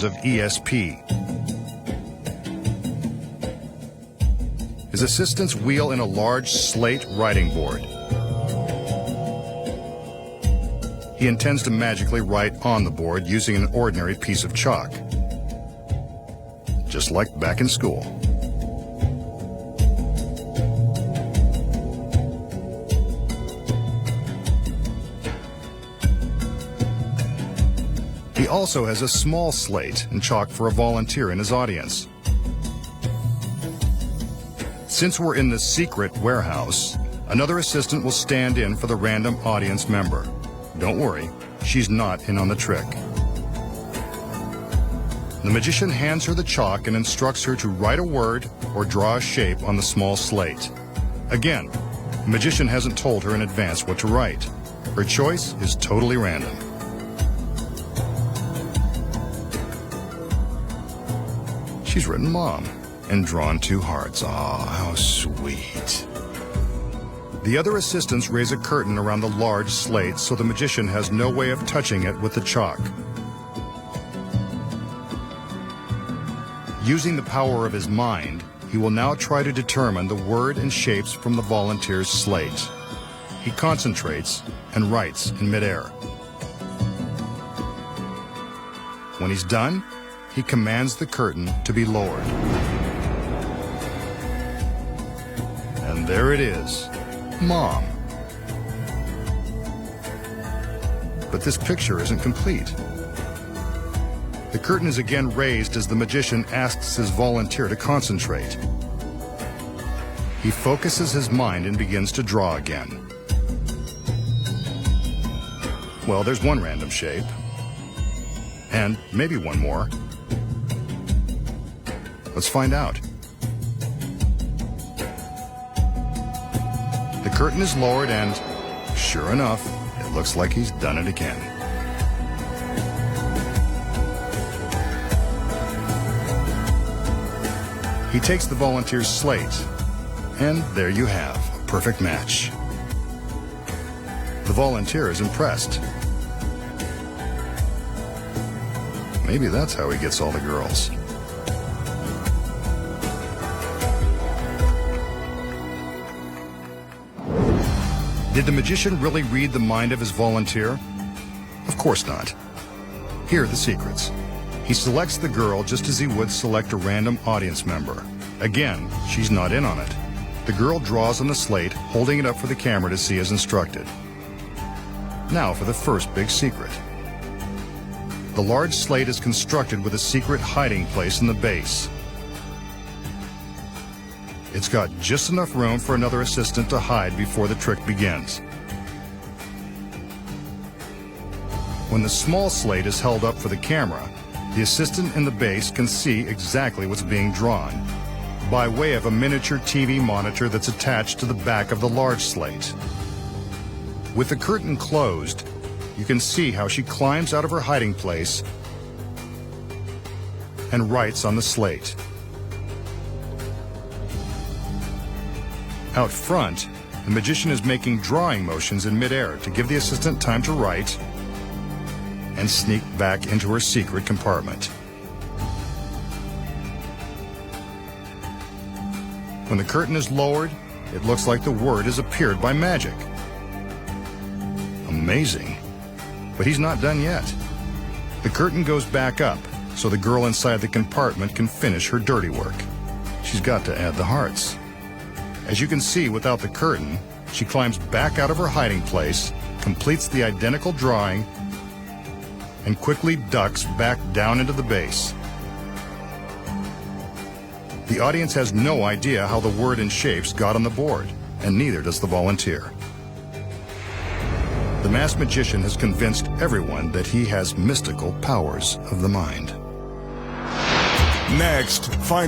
of ESP. His assistants wheel in a large slate writing board. He intends to magically write on the board using an ordinary piece of chalk, just like back in school. He also has a small slate and chalk for a volunteer in his audience. Since we're in the secret warehouse, another assistant will stand in for the random audience member. Don't worry, she's not in on the trick. The magician hands her the chalk and instructs her to write a word or draw a shape on the small slate. Again, the magician hasn't told her in advance what to write. Her choice is totally random. She's written Mom and drawn 2 hearts. Aw, how sweet. The other assistants raise a curtain around the large slate so the magician has no way of touching it with the chalk. Using the power of his mind, he will now try to determine the word and shapes from the volunteer's slate. He concentrates and writes in midair. When he's done, he commands the curtain to be lowered. And there it is, Mom. But this picture isn't complete. The curtain is again raised as the magician asks his volunteer to concentrate. He focuses his mind and begins to draw again. Well, there's one random shape. And maybe one more. Let's find out. The curtain is lowered and, sure enough, it looks like he's done it again. He takes the volunteer's slate, and there you have a perfect match. The volunteer is impressed. Maybe that's how he gets all the girls. Did the magician really read the mind of his volunteer? Of course not. Here are the secrets. He selects the girl just as he would select a random audience member. Again, she's not in on it. The girl draws on the slate, holding it up for the camera to see as instructed. Now for the first big secret. The large slate is constructed with a secret hiding place in the base. It's got just enough room for another assistant to hide before the trick begins. When the small slate is held up for the camera, the assistant in the base can see exactly what's being drawn by way of a miniature TV monitor that's attached to the back of the large slate. With the curtain closed, you can see how she climbs out of her hiding place and writes on the slate. Out front, the magician is making drawing motions in midair to give the assistant time to write and sneak back into her secret compartment. When the curtain is lowered, it looks like the word has appeared by magic. Amazing. But he's not done yet. The curtain goes back up so the girl inside the compartment can finish her dirty work. She's got to add the hearts. As you can see, without the curtain, she climbs back out of her hiding place, completes the identical drawing, and quickly ducks back down into the base. The audience has no idea how the word and shapes got on the board, and neither does the volunteer. The masked magician has convinced everyone that he has mystical powers of the mind. Next, find